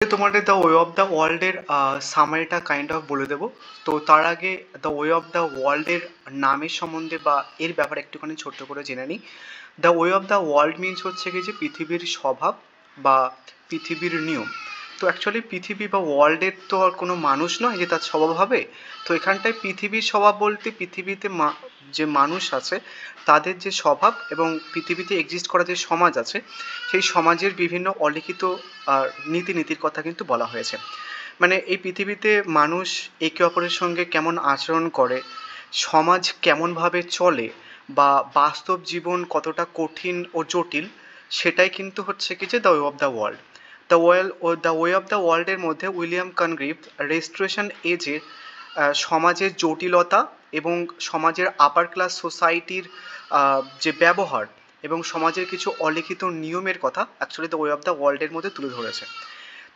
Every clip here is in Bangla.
তোমাদের দ্য ওয়ে অফ দ্য ওয়ার্ল্ডের সামারিটা কাইন্ড অফ বলে দেবো। তো তার আগে দ্য ওয়ে অফ দ্য ওয়ার্ল্ডের নামের সম্বন্ধে বা এর ব্যাপারে একটুখানি ছোট্ট করে জেনে নিই। The way of the world means হচ্ছে কি যে পৃথিবীর স্বভাব বা পৃথিবীর নিয়ম। তো অ্যাকচুয়ালি পৃথিবী বা ওয়ার্ল্ডের তো আর কোনো মানুষ নয় যে তার স্বভাব হবে। তো এখানটায় পৃথিবীর স্বভাব বলতে পৃথিবীতে যে মানুষ আছে তাদের যে স্বভাব এবং পৃথিবীতে এক্সিস্ট করা যে সমাজ আছে সেই সমাজের বিভিন্ন অলিখিত নীতির কথা কিন্তু বলা হয়েছে। মানে এই পৃথিবীতে মানুষ একে অপরের সঙ্গে কেমন আচরণ করে, সমাজ কেমনভাবে চলে বা বাস্তব জীবন কতটা কঠিন ও জটিল, সেটাই কিন্তু হচ্ছে কি যে the way of the world. The way of the ওয়ার্ল্ডের মধ্যে উইলিয়াম কনগ্রিভ রেস্টোরেশন এজের সমাজের জটিলতা এবং সমাজের আপার ক্লাস সোসাইটির যে ব্যবহার এবং সমাজের কিছু অলিখিত নিয়মের কথা actually the way of the ওয়ার্ল্ডের মধ্যে তুলে ধরেছে।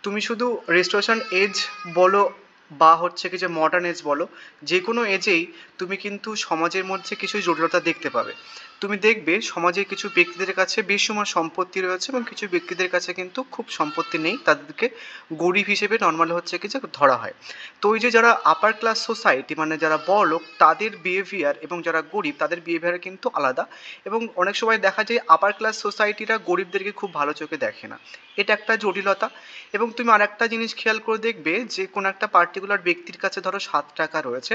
তুমি শুধু রেস্টোরেশন এজ বলো বা হচ্ছে কি যে মডার্ন এজ বলো, যে কোনো এজেই তুমি কিন্তু সমাজের মধ্যে কিছু জটিলতা দেখতে পাবে। তুমি দেখবে সমাজের কিছু ব্যক্তিদের কাছে বেশিরভাগ সম্পত্তি রয়েছে এবং কিছু ব্যক্তিদের কাছে কিন্তু খুব সম্পত্তি নেই, তাদেরকে গরিব হিসেবে নর্মাল হচ্ছে কি যে ধরা হয়। তো ওই যে যারা আপার ক্লাস সোসাইটি মানে যারা বড়লোক তাদের বিহেভিয়ার এবং যারা গরিব তাদের বিহেভিয়ার কিন্তু আলাদা। এবং অনেক সময় দেখা যায় আপার ক্লাস সোসাইটিরা গরিবদেরকে খুব ভালো চোখে দেখে না, এটা একটা জটিলতা। এবং তুমি আরেকটা জিনিস খেয়াল করে দেখবে যে কোনো একটা পার্টিকুলার ব্যক্তির কাছে ধরো 7 টাকা রয়েছে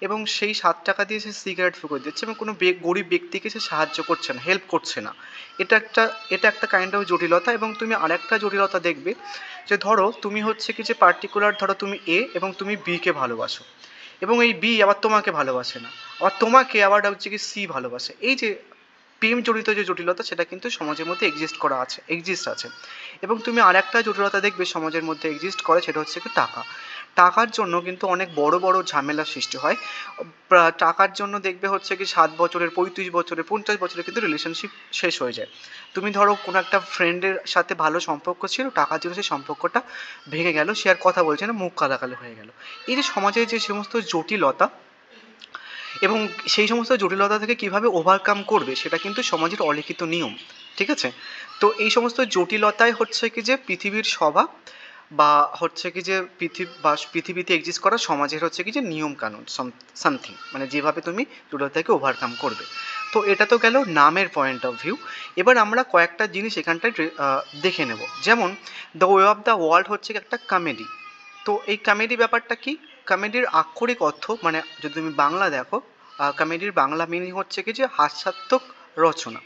এবং সেই 7 টাকা দিয়ে সে সিগারেট ফুঁকে দিচ্ছে এবং কোনো গরিব ব্যক্তিকে সে সাহায্য করছে না, হেল্প করছে না। এটা একটা কাইন্ড অফ জটিলতা। এবং তুমি আরেকটা জটিলতা দেখবে যে ধরো তুমি হচ্ছে কি যে পার্টিকুলার ধরো তুমি এ এবং তুমি বি কে ভালোবাসো এবং এই বি আবার তোমাকে ভালোবাসে না, আবার তোমাকে আবার হচ্ছে কি সি ভালোবাসে। এই যে প্রেম জড়িত যে জটিলতা সেটা কিন্তু সমাজের মধ্যে এক্সিস্ট আছে। এবং তুমি আরেকটা জটিলতা দেখবে সমাজের মধ্যে এক্সিস্ট করে, সেটা হচ্ছে কি টাকা। টাকার জন্য কিন্তু অনেক বড় বড় ঝামেলার সৃষ্টি হয়। টাকার জন্য দেখবে হচ্ছে কি 7 বছরের 35 বছরের 50 বছরের কিন্তু রিলেশনশিপ শেষ হয়ে যায়। তুমি ধরো কোনো একটা ফ্রেন্ডের সাথে ভালো সম্পর্ক ছিল, টাকার জন্য সেই সম্পর্কটা ভেঙে গেল, সে আর কথা বলছে না, মুখ কালো হয়ে গেল। এই যে সমাজের যে সমস্ত জটিলতা এবং সেই সমস্ত জটিলতা থেকে কিভাবে ওভারকাম করবে সেটা কিন্তু সমাজের অলিখিত নিয়ম। ঠিক আছে? তো এই সমস্ত জটিলতাই হচ্ছে কি যে পৃথিবীর স্বভাব বা হচ্ছে কি যে পৃথিবীতে এক্সিস্ট করা সমাজের হচ্ছে কি যে নিয়ম কানুন সামথিং, মানে যেভাবে তুমি জটিলতাকে ওভারকাম করবে। তো এটা তো গেল নামের পয়েন্ট অফ ভিউ। এবার আমরা কয়েকটা জিনিস এখানটায় দেখে নেব। যেমন the way of the world হচ্ছে একটা কমেডি। তো এই কমেডি ব্যাপারটা কি? কমেডির আক্ষরিক অর্থ মানে যদি তুমি বাংলা দেখো, কমেডির বাংলা মিনিং হচ্ছে কি যে হাস্যাত্মক রচনা।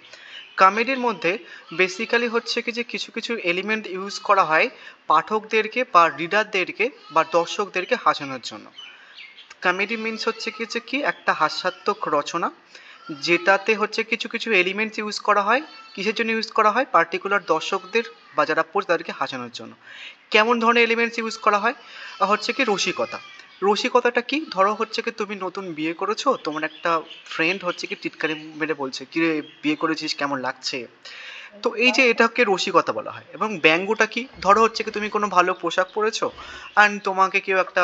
কমেডির মধ্যে বেসিক্যালি হচ্ছে কি যে কিছু কিছু এলিমেন্ট ইউজ করা হয় পাঠকদেরকে বা রিডারদেরকে বা দর্শকদেরকে হাসানোর জন্য। কমেডি মিনস হচ্ছে কি যে কি একটা হাস্যাত্মক রচনা যেটাতে হচ্ছে কিছু কিছু এলিমেন্টস ইউজ করা হয়। কিসের জন্য ইউজ করা হয়? পার্টিকুলার দর্শকদের বা যারা পড়ছে তাদেরকে হাসানোর জন্য। কেমন ধরনের এলিমেন্টস ইউজ করা হয়? হচ্ছে কি রসিকতা। রসিকতাটা কি? ধরো হচ্ছে কি তুমি নতুন বিয়ে করেছো, তোমার একটা ফ্রেন্ড হচ্ছে কি টিটকারি মেরে বলছে কি রে বিয়ে করেছিস কেমন লাগছে। তো এই যে এটাকে রসিকতা বলা হয়। এবং ব্যঙ্গটা কি? ধরো হচ্ছে কি তুমি কোনো ভালো পোশাক পরেছো অ্যান্ড তোমাকে কেউ একটা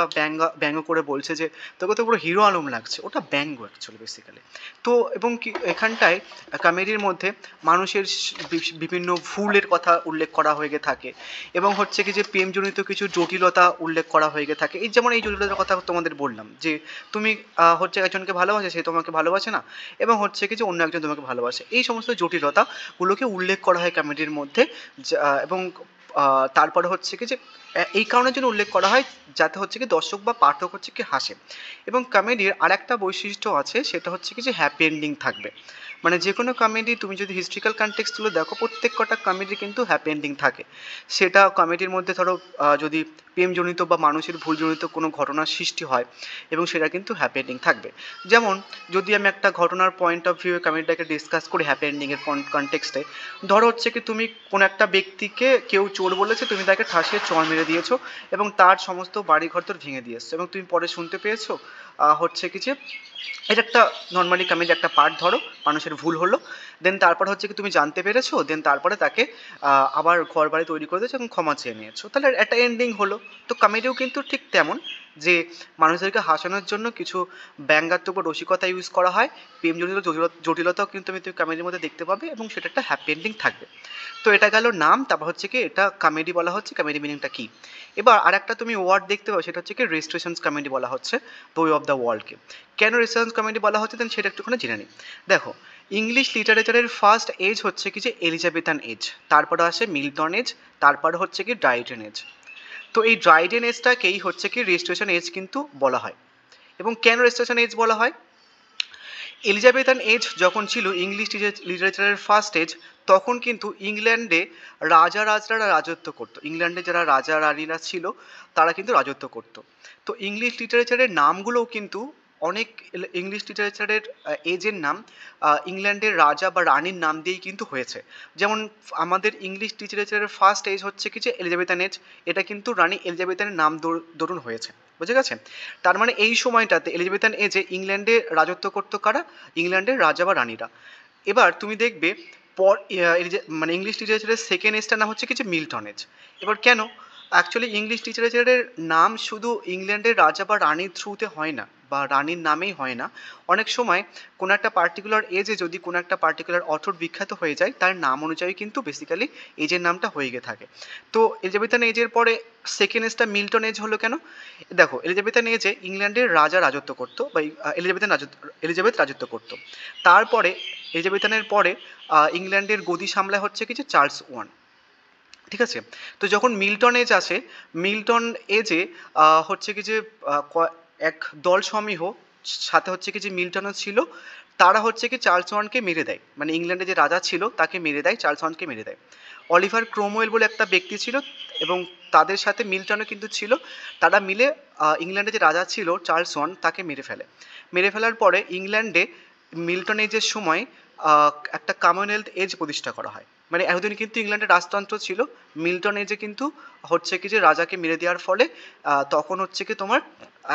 ব্যঙ্গ করে বলছে যে তোকে তো পুরো হিরো আলম লাগছে, ওটা ব্যঙ্গ অ্যাকচুয়ালি বেসিক্যালি। তো এবং কি এখানটায় কমেডির মধ্যে মানুষের বিভিন্ন ভুলের কথা উল্লেখ করা হয়ে থাকে এবং হচ্ছে কি যে প্রেমজনিত কিছু জটিলতা উল্লেখ করা হয়ে থাকে। এই যেমন এই জটিলতার কথা তোমাদের বললাম যে তুমি হচ্ছে একজনকে ভালোবাসে, সে তোমাকে ভালোবাসে না এবং হচ্ছে কি যে অন্য একজন তোমাকে ভালোবাসে। এই সমস্ত জটিলতাগুলোকে উল্লেখ করা হয় কমেডির মধ্যে। এবং তারপরে হচ্ছে কি যে এই কারণের জন্য উল্লেখ করা হয় যাতে হচ্ছে কি দর্শক বা পাঠক হচ্ছে কি হাসে। এবং কমেডির আরেকটা বৈশিষ্ট্য আছে, সেটা হচ্ছে কি যে হ্যাপি এন্ডিং থাকবে। মানে যে কোনো কমেডি তুমি যদি হিস্ট্রিক্যাল কনটেক্সটগুলো দেখো প্রত্যেক কটা কমেডি কিন্তু হ্যাপি এন্ডিং থাকে। সেটা কমেডির মধ্যে ধরো যদি প্রেমজনিত বা মানুষের ভুলজনিত কোনো ঘটনার সৃষ্টি হয় এবং সেটা কিন্তু হ্যাপি এন্ডিং থাকবে। যেমন যদি আমি একটা ঘটনার পয়েন্ট অফ ভিউ কমেডিটাকে ডিসকাস করি হ্যাপি এন্ডিংয়ের কনটেক্সটে, ধরো হচ্ছে কি তুমি কোনো একটা ব্যক্তিকে কেউ চোর বলেছে, তুমি তাকে ঠাসিয়ে চড় মেরে দিয়েছো এবং তার সমস্ত বাড়িঘর তোর ভেঙে দিয়ে এসছো এবং তুমি পরে শুনতে পেয়েছো হচ্ছে কি যে এটা একটা নর্মালি কমেডি একটা পার্ট, ধরো মানুষের ভুল হলো দেন তারপর হচ্ছে কি তুমি জানতে পেরেছো, দেন তারপরে তাকে আবার ঘর বাড়ি তৈরি করে দিয়েছো এবং ক্ষমা চেয়ে নিয়েছো, তাহলে একটা এন্ডিং হলো। তো কমেডিও কিন্তু ঠিক তেমন, যে মানুষদেরকে হাসানোর জন্য কিছু ব্যঙ্গাত্মক বা রসিকতা ইউজ করা হয়, প্রেম জটিল জটিলতাও কিন্তু তুমি কমেডির মধ্যে দেখতে পাবে, এবং সেটা একটা হ্যাপি এন্ডিং থাকবে। তো এটা গেল নাম, তারপর হচ্ছে কি এটা কমেডি বলা হচ্ছে, কমেডি মিনিংটা কি। এবার আর একটা তুমি ওয়ার্ড দেখতে পাবে, সেটা হচ্ছে কি রেস্ট্রেশনস কমেডি বলা হচ্ছে দ্য ওয়ে অফ দ্য ওয়ার্ল্ডকে। কেন রেস্ট্রেশনস কমেডি বলা হচ্ছে দেন সেটা একটুখানি জেনে নিই। দেখো, ইংলিশ লিটারেচারের ফার্স্ট এজ হচ্ছে কি যে এলিজাবেথান এজ, তারপরে আসে মিল্টন এজ, তারপরে হচ্ছে কি ড্রাইডেন এজ। তো এই ড্রাইডেন এজটাকেই হচ্ছে কি রেস্টোরেশন এজ কিন্তু বলা হয়। এবং কেন রেস্টোরেশন এজ বলা হয়, এলিজাবেথান এজ যখন ছিল ইংলিশ লিটারেচারের ফার্স্ট এজ, তখন কিন্তু ইংল্যান্ডে রাজরাজরা রাজত্ব করতো, ইংল্যান্ডে যারা রাজা রানীরা ছিল তারা কিন্তু রাজত্ব করতো। তো ইংলিশ লিটারেচারের নামগুলোও কিন্তু অনেক ইংলিশ লিটারেচারের এজের নাম ইংল্যান্ডের রাজা বা রানীর নাম দিয়েই কিন্তু হয়েছে। যেমন আমাদের ইংলিশ লিটারেচারের ফার্স্ট এজ হচ্ছে কি যে এলিজাবেথান এজ, এটা কিন্তু রানী এলিজাবেথানের নাম দরুন হয়েছে, বুঝে গেছে। তার মানে এই সময়টাতে এলিজাবেথান এজে ইংল্যান্ডে রাজত্ব করতো কারা, ইংল্যান্ডের রাজা বা রানীরা। এবার তুমি দেখবে পর মানে ইংলিশ লিটারেচারের সেকেন্ড এজটার নাম হচ্ছে কিছু মিল্টন এজ। এবার কেন, অ্যাকচুয়ালি ইংলিশ লিটারেচারের নাম শুধু ইংল্যান্ডের রাজা বা রানীর থ্রুতে হয় না, বা রানীর নামেই হয় না। অনেক সময় কোনো একটা পার্টিকুলার এজে যদি কোনো একটা পার্টিকুলার অথর বিখ্যাত হয়ে যায়, তার নাম অনুযায়ী কিন্তু বেসিক্যালি এজের নামটা হয়ে গিয়ে থাকে। তো এলিজাবেথান এজের পরে সেকেন্ড এজটা মিল্টন এজ হলো কেন, দেখো এলিজাবেথান এজে ইংল্যান্ডের রাজা রাজত্ব করতো, বা এলিজাবেথ রাজত্ব করতো। তারপরে এলিজাবেথানের পরে ইংল্যান্ডের গদি সামলায় হচ্ছে কিছু চার্লস ওয়ান, ঠিক আছে। তো যখন মিল্টন এজ আসে, মিল্টন এজে হচ্ছে কি যে এক দল সমীহ, সাথে হচ্ছে কি যে মিল্টনও ছিল, তারা হচ্ছে কি চার্লস ওয়ানকে মেরে দেয়, মানে ইংল্যান্ডে যে রাজা ছিল তাকে মেরে দেয়, চার্লস ওয়ানকে মেরে দেয়। অলিভার ক্রোমওয়েল বলে একটা ব্যক্তি ছিল, এবং তাদের সাথে মিল্টনও কিন্তু ছিল। তারা মিলে ইংল্যান্ডে যে রাজা ছিল চার্লস ওয়ান তাকে মেরে ফেলে। মেরে ফেলার পরে ইংল্যান্ডে মিল্টন এজের সময় একটা কমনওয়েলথ এজ প্রতিষ্ঠা করা হয়। মানে এতদিন কিন্তু ইংল্যান্ডের রাজতন্ত্র ছিল, মিল্টন এজে কিন্তু হচ্ছে কি যে রাজাকে মেরে দেওয়ার ফলে তখন হচ্ছে কি তোমার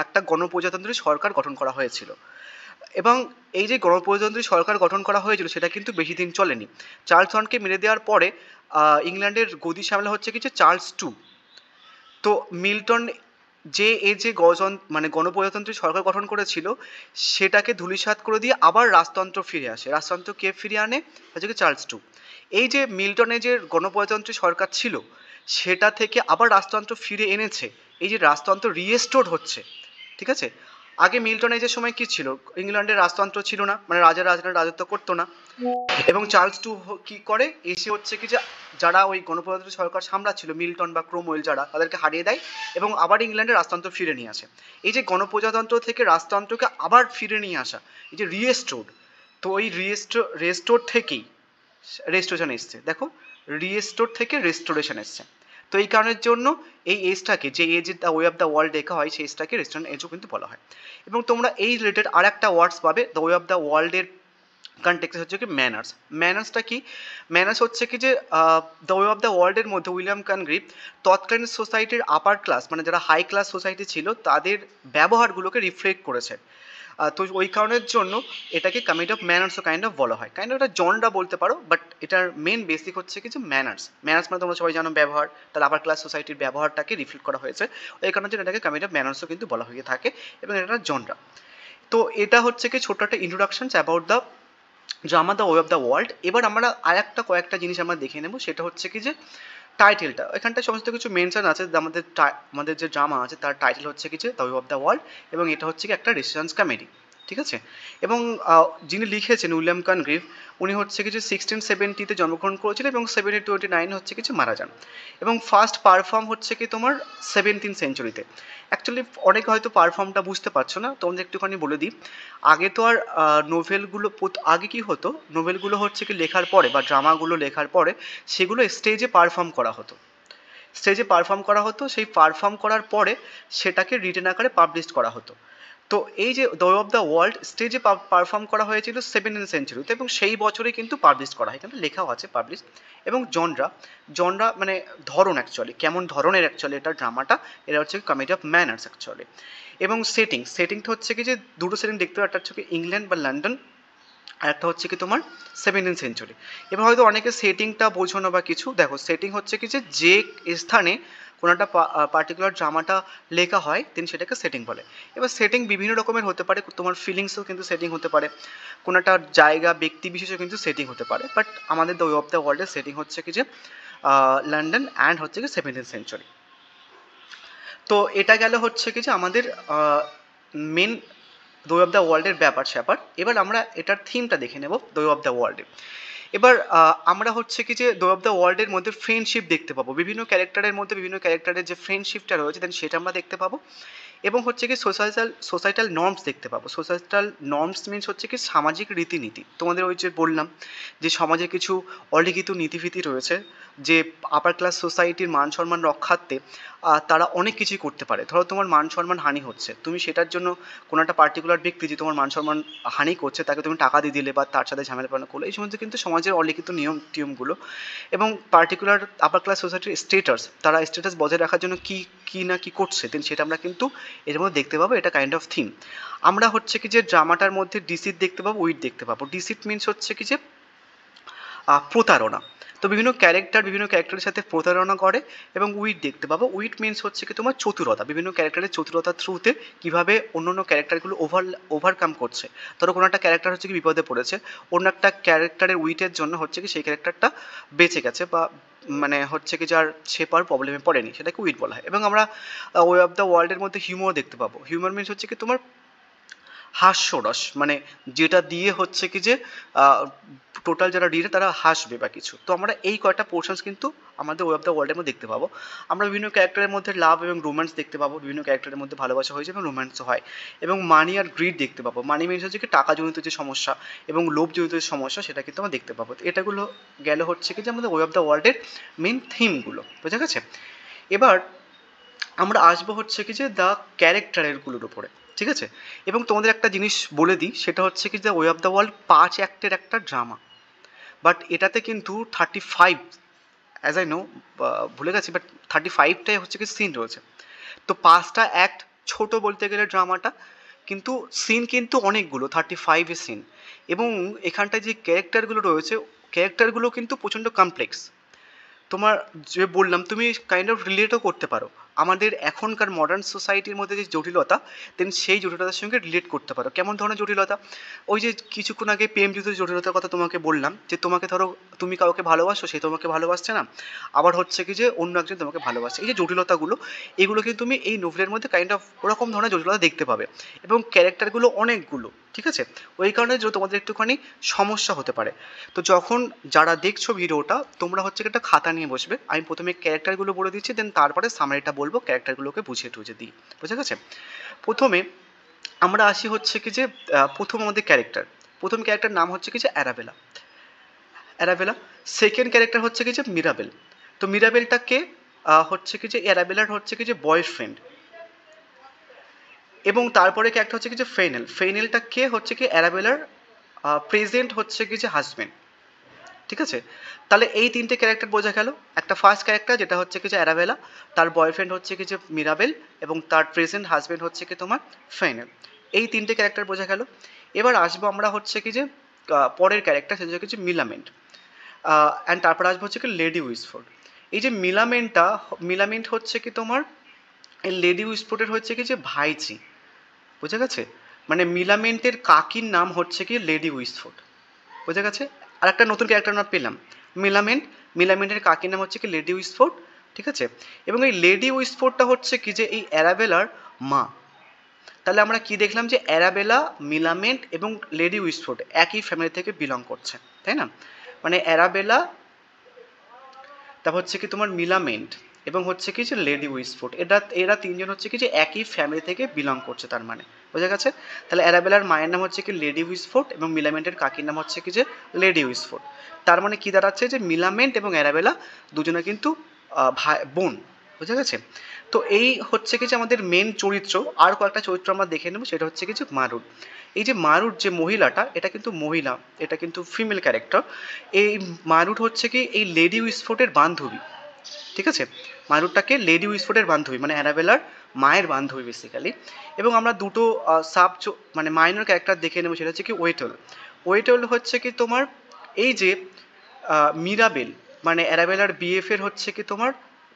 একটা গণপ্রজাতন্ত্রী সরকার গঠন করা হয়েছিল। এবং এই যে গণপ্রজাতন্ত্রী সরকার গঠন করা হয়েছিল সেটা কিন্তু বেশি দিন চলেনি। চার্লস ওয়ানকে মেরে দেওয়ার পরে ইংল্যান্ডের গদি সামলা হচ্ছে কিছু চার্লস টু। তো মিল্টন যে এই যে মানে গণপ্রজাতন্ত্রী সরকার গঠন করেছিল, সেটাকে ধূলিসাৎ করে দিয়ে আবার রাজতন্ত্র ফিরে আসে। রাজতন্ত্র কে ফিরে আনে, হচ্ছে কি চার্লস টু। এই যে মিল্টনে যে গণপ্রজাতন্ত্রী সরকার ছিল, সেটা থেকে আবার রাজতন্ত্র ফিরে এনেছে, এই যে রাজতন্ত্র রিস্টোর হচ্ছে, ঠিক আছে। আগে মিল্টন এজের সময় কি ছিল, ইংল্যান্ডের রাজতন্ত্র ছিল না, মানে রাজারা রাজত্ব করতো না। এবং চার্লস টু কি করে, এসে হচ্ছে কি যে যারা ওই গণপ্রজাতন্ত্রী সরকার সামলাচ্ছিল মিল্টন বা ক্রোমওয়েল যারা, তাদেরকে হারিয়ে দেয় এবং আবার ইংল্যান্ডের রাজতন্ত্র ফিরে নিয়ে আসে। এই যে গণপ্রজাতন্ত্র থেকে রাজতন্ত্রকে আবার ফিরে নিয়ে আসা, এই যে রিস্টোর, তো ওই রেস্টোর থেকেই রেস্টোরেশন এসছে। দেখো, রিস্টোর থেকে রেস্টোরেশন এসছে। তো এই কারণের জন্য এই এজটাকে, যে as the way of the world লেখা হয়, সেই এজটাকে রেস্টোরেন্ট এজও কিন্তু বলা হয়। এবং তোমরা এই রিলেটেড আর একটা ওয়ার্ডস পাবে দ্য ওয়ে অফ দ্য ওয়ার্ল্ডের কনটেক্সট হচ্ছে কি ম্যানার্স। ম্যানার্সটা কি, ম্যানার্স হচ্ছে কি যে দ্য ওয়ে অফ দ্য ওয়ার্ল্ডের মধ্যে উইলিয়াম কনগ্রিভ তৎকালীন সোসাইটির আপার ক্লাস, মানে যারা হাই ক্লাস সোসাইটি ছিল, তাদের ব্যবহারগুলোকে রিফ্লেক্ট করেছে। তো ওই কারণের জন্য এটাকে কমেডি অফ ম্যানার্সও কাইন্ড অফ বলা হয়, কাইন্ড অফ এটা জনরা বলতে পারো, বাট এটার মেন বেসিক হচ্ছে কিছু ম্যানার্স। ম্যানার্স মানে তোমরা সবাই জানো ব্যবহার, তাহলে আপার ক্লাস সোসাইটির ব্যবহারটাকে রিফ্লেক্ট করা হয়েছে, ওই কারণের জন্য এটাকে কমেডি অফ ম্যানার্সও কিন্তু বলা হয়ে থাকে, এবং এটা জনরা। তো এটা হচ্ছে কি ছোট্ট একটা introduction about the drama the way of the world. এবার আমরা আর একটা কয়েকটা জিনিস আমরা দেখে নেব, সেটা হচ্ছে কি যে টাইটেলটা, এখানটা সমস্ত কিছু মেনশন আছে, আমাদের যে ড্রামা আছে তার টাইটেল হচ্ছে কি যে the way of the world, এবং এটা হচ্ছে কি একটা রেসিস্ট্যান্স কমেডি, ঠিক আছে। এবং যিনি লিখেছেন উইলিয়াম কনগ্রিভ, উনি হচ্ছে কিছু 1670-তে জন্মগ্রহণ করেছিলেন এবং 1729 হচ্ছে কিছু মারা যান। এবং ফার্স্ট পারফর্ম হচ্ছে কি তোমার 17th সেঞ্চুরিতে। অ্যাকচুয়ালি অনেকে হয়তো পারফর্মটা বুঝতে পারছো না, তোমাদের একটুখানি বলে দিই। আগে তো আর নোভেলগুলো, আগে কি হতো, নোভেলগুলো হচ্ছে কি লেখার পরে বা ড্রামাগুলো লেখার পরে সেগুলো স্টেজে পারফর্ম করা হতো, সেই পারফর্ম করার পরে সেটাকে রিটেন আকারে পাবলিশ করা হতো। তো এই যে the way of the world স্টেজে পারফর্ম করা হয়েছিল 17th সেঞ্চুরিতে, এবং সেই বছরে কিন্তু পাবলিশ করা হয়, এখানে লেখাও আছে পাবলিশ। এবং জনরা মানে ধরন, অ্যাকচুয়ালি কেমন ধরনের অ্যাকচুয়ালি এটা ড্রামাটা, এটা হচ্ছে কমেডি অফ ম্যানার্স অ্যাকচুয়ালি। এবং সেটিংটা হচ্ছে কি যে দুটো সেটিং দেখতে হবে, একটা হচ্ছে কি ইংল্যান্ড বা লন্ডন, আর একটা হচ্ছে কি তোমার 17th সেঞ্চুরি। এবার হয়তো অনেকে সেটিংটা বোঝো না বা কিছু, দেখো সেটিং হচ্ছে কি যে স্থানে কোনো একটা পার্টিকুলার ড্রামাটা লেখা হয় দেন সেটাকে সেটিং বলে। এবার সেটিং বিভিন্ন রকমের হতে পারে, তোমার ফিলিংসও কিন্তু সেটিং হতে পারে, কোনো একটা জায়গা ব্যক্তি বিশেষও কিন্তু সেটিং হতে পারে, বাট আমাদের দ্য ওয়ে অফ দ্য ওয়ার্ল্ডের সেটিং হচ্ছে কি যে লন্ডন অ্যান্ড হচ্ছে কি 17th সেঞ্চুরি। তো এটা গেল হচ্ছে কি যে আমাদের main the way of the ওয়ার্ল্ডের ব্যাপার স্যাপার। এবার আমরা এটার থিমটা দেখে নেব দ্য ওয়ে অফ দ্য ওয়ার্ল্ডের। এবার আমরা হচ্ছে কি যে দ্য ওয়ে অফ দ্য ওয়ার্ল্ডের মধ্যে ফ্রেন্ডশিপ দেখতে পাবো, বিভিন্ন ক্যারেক্টারের মধ্যে বিভিন্ন ক্যারেক্টারের যে ফ্রেন্ডশিপটা রয়েছে দেন সেটা আমরা দেখতে পাবো। এবং হচ্ছে কি সোসাইটাল নর্মস দেখতে পাবো। সোসাইটাল নর্মস মিনস হচ্ছে কি সামাজিক রীতিনীতি। তোমাদের ওই যে বললাম যে সমাজে কিছু অলিখিত নীতিভীতি রয়েছে, যে আপার ক্লাস সোসাইটির মান সম্মান রক্ষার্থে তারা অনেক কিছুই করতে পারে। ধরো তোমার মান সম্মান হানি হচ্ছে, তুমি সেটার জন্য কোনো একটা পার্টিকুলার ব্যক্তি যে তোমার মান সম্মান হানি করছে তাকে তুমি টাকা দিয়ে দিলে বা তার সাথে ঝামেলা পালন করলে, এই সমস্ত কিন্তু সমাজের অলিখিত টিয়মগুলো। এবং পার্টিকুলার আপার ক্লাস সোসাইটির স্টেটাস, তারা স্টেটাস বজায় রাখার জন্য কি না কি করছে দেন সেটা আমরা কিন্তু এর মধ্যে দেখতে পাবো। এটা কাইন্ড অফ থিম। আমরা হচ্ছে কি যে ড্রামাটার মধ্যে ডিসিট দেখতে পাবো, উইট দেখতে পাবো। ডিসিট মিনস হচ্ছে কি যে প্রতারণা। তো বিভিন্ন ক্যারেক্টারের সাথে প্রতারণা করে। এবং উইট দেখতে পাবো, উইট মিনস হচ্ছে কি তোমার চতুরতা, বিভিন্ন ক্যারেক্টারের চতুরতার থ্রুতে কীভাবে অন্য অন্য ক্যারেক্টারগুলো ওভারকাম করছে। ধরো কোনো একটা ক্যারেক্টার হচ্ছে কি বিপদে পড়েছে, অন্য একটা ক্যারেক্টারের উইটের জন্য হচ্ছে কি সেই ক্যারেক্টারটা বেঁচে গেছে, বা মানে হচ্ছে কি যার সে পার প্রবলেমে পড়েনি, সেটাকে উইট বলা হয়। এবং আমরা ওয়ে অফ দ্য ওয়ার্ল্ডের মধ্যে হিউমার দেখতে পাবো। হিউমার মিনস হচ্ছে কি তোমার হাস্যরস, মানে যেটা দিয়ে হচ্ছে কি যে টোটাল যারা রিডার তারা হাসবে বা কিছু। তো আমরা এই কয়টা পোর্শনস কিন্তু আমাদের ওয়ে অফ দ্য ওয়ার্ল্ডের মধ্যে দেখতে পাবো। আমরা বিভিন্ন ক্যারেক্টারের মধ্যে লাভ এবং রোম্যান্স দেখতে পাবো, বিভিন্ন ক্যারেক্টারের মধ্যে ভালোবাসা হয়েছে এবং রোম্যান্সও হয়। এবং মানি আর গ্রিড দেখতে পাবো। মানি মিনস হচ্ছে কি টাকাজনিত যে সমস্যা এবং লোভজনিত যে সমস্যা সেটা কিন্তু আমরা দেখতে পাবো। তো এটাগুলো গেল হচ্ছে কি যে আমাদের ওয়ে অফ দ্য ওয়ার্ল্ডের মেন থিমগুলো, বোঝা গেছে? এবার আমরা আসবো হচ্ছে কি যে দ্য ক্যারেক্টারেরগুলোর উপরে, ঠিক আছে? এবং তোমাদের একটা জিনিস বলে দিই, সেটা হচ্ছে কি যে ওয়ে অফ দ্য ওয়ার্ল্ড 5 অ্যাক্টের একটা ড্রামা, বাট এটাতে কিন্তু 35 অ্যাজ আই নো, ভুলে গেছি, বাট 35টাই হচ্ছে কি সিন রয়েছে। তো 5টা অ্যাক্ট ছোট বলতে গেলে ড্রামাটা, কিন্তু সিন কিন্তু অনেকগুলো, 35 সিন। এবং এখানটায় যে ক্যারেক্টারগুলো রয়েছে, ক্যারেক্টারগুলো কিন্তু প্রচণ্ড কমপ্লেক্স। তোমার যে বললাম তুমি কাইন্ড অফ রিলেটও করতে পারো আমাদের এখনকার মডার্ন সোসাইটির মধ্যে যে জটিলতা, দেন সেই জটিলতার সঙ্গে রিলেট করতে পারো। কেমন ধরনের জটিলতা? ওই যে কিছুক্ষণ আগে প্রেমযুদ্ধ জটিলতার কথা তোমাকে বললাম, যে তোমাকে ধরো তুমি কাউকে ভালোবাসো, সে তোমাকে ভালোবাসছে না, আবার হচ্ছে কি যে অন্য একজন তোমাকে ভালোবাসে। এই যে জটিলতাগুলো, এগুলো কিন্তু তুমি এই নোভেলের মধ্যে কাইন্ড অফ ওরকম ধরনের জটিলতা দেখতে পাবে। এবং ক্যারেক্টারগুলো অনেকগুলো, ঠিক আছে? ওই কারণে যে তোমাদের একটুখানি সমস্যা হতে পারে। তো যখন যারা দেখছো ভিডিওটা, তোমরা হচ্ছে একটা খাতা নিয়ে বসবে। আমি প্রথমে ক্যারেক্টারগুলো বলে দিচ্ছি, দেন তারপরে সামারিটা বলবো, ক্যারেক্টারগুলোকে বুঝিয়ে টুঝিয়ে দিই, বুঝে গেছে? প্রথমে আমরা আসি হচ্ছে কি যে প্রথম আমাদের প্রথম ক্যারেক্টার নাম হচ্ছে কি যে অ্যারাবেলা। সেকেন্ড ক্যারেক্টার হচ্ছে কি যে মিরাবেল। তো মিরাবেলটা কে? হচ্ছে কি যে অ্যারাবেলার হচ্ছে কি যে বয়ফ্রেন্ড। এবং তারপরে ক্যারেক্টার হচ্ছে কি যে ফেনেলটা কে? হচ্ছে কি অ্যারাবেলার প্রেজেন্ট হচ্ছে কি যে হাজব্যান্ড, ঠিক আছে? তাহলে এই তিনটে ক্যারেক্টার বোঝা গেল। একটা ফার্স্ট ক্যারেক্টার যেটা হচ্ছে কি যে অ্যারাবেলা, তার বয়ফ্রেন্ড হচ্ছে কি যে মিরাবেল, এবং তার প্রেজেন্ট হাজব্যান্ড হচ্ছে কি তোমার ফেনেল। এই তিনটে ক্যারেক্টার বোঝা গেল। এবার আসবো আমরা হচ্ছে কি যে পরের ক্যারেক্টার, সেটা হচ্ছে মিলামেন্ট। অ্যান্ড তারপর আসবো হচ্ছে কি লেডি উইসফোর্ড। এই যে মিলামেন্ট হচ্ছে কি তোমার এই লেডি উইসফোর্ডের হচ্ছে কি যে ভাইঝি, বুঝে গেছে? মানে মিলামেন্টের কাকির নাম হচ্ছে কি লেডি উইসফোর্ড, বুঝে গেছে? আর একটা নতুন ক্যারেক্টার আমরা পেলাম, মিলামেন্টের কাকির নাম হচ্ছে কি লেডি উইসফোর্ড, ঠিক আছে? এবং এই লেডি উইসফোর্ডটা হচ্ছে কি যে এই অ্যারাবেলার মা। তাহলে আমরা কি দেখলাম যে অ্যারাবেলা, মিলামেন্ট এবং লেডি উইসফোর্ড একই ফ্যামিলি থেকে বিলং করছে, তাই না? মানে অ্যারাবেলা, তারপর হচ্ছে কি তোমার মিলামেন্ট এবং হচ্ছে কি যে লেডি উইসফোর্ড, এরা তিনজন হচ্ছে কি যে একই ফ্যামিলি থেকে বিলং করছে, তার মানে বোঝা গেছে? তাহলে অ্যারাবেলার মায়ের নাম হচ্ছে কি লেডি উইসফোর্ড এবং মিলামেন্টের কাকির নাম হচ্ছে কি যে লেডি উইসফোর্ড। তার মানে কি দাঁড়াচ্ছে যে মিলামেন্ট এবং অ্যারাবেলা দুজনে কিন্তু ভাই বোন, বোঝা গেছে? তো এই হচ্ছে কি যে আমাদের মেন চরিত্র। আর কয়েকটা চরিত্র আমরা দেখে নেব, সেটা হচ্ছে কি যে মারুট। এই যে মারুট যে মহিলাটা, এটা কিন্তু মহিলা, এটা কিন্তু ফিমেল ক্যারেক্টার। এই মারুট হচ্ছে কি এই লেডি উইসফোর্ডের বান্ধবী, ঠিক আছে? মারুটটাকে লেডি উইসফোর্ডের বান্ধবী, মানে অ্যারাবেলার মায়ের বান্ধবী বেসিক্যালি। এবং আমরা দুটো মানে মাইনর ক্যারেক্টার দেখে নেবো, সেটা হচ্ছে কি ওয়েটওয়েল হচ্ছে কি তোমার এই যে মিরাবেল মানে অ্যারাবেলার বিএফের হচ্ছে কি তোমার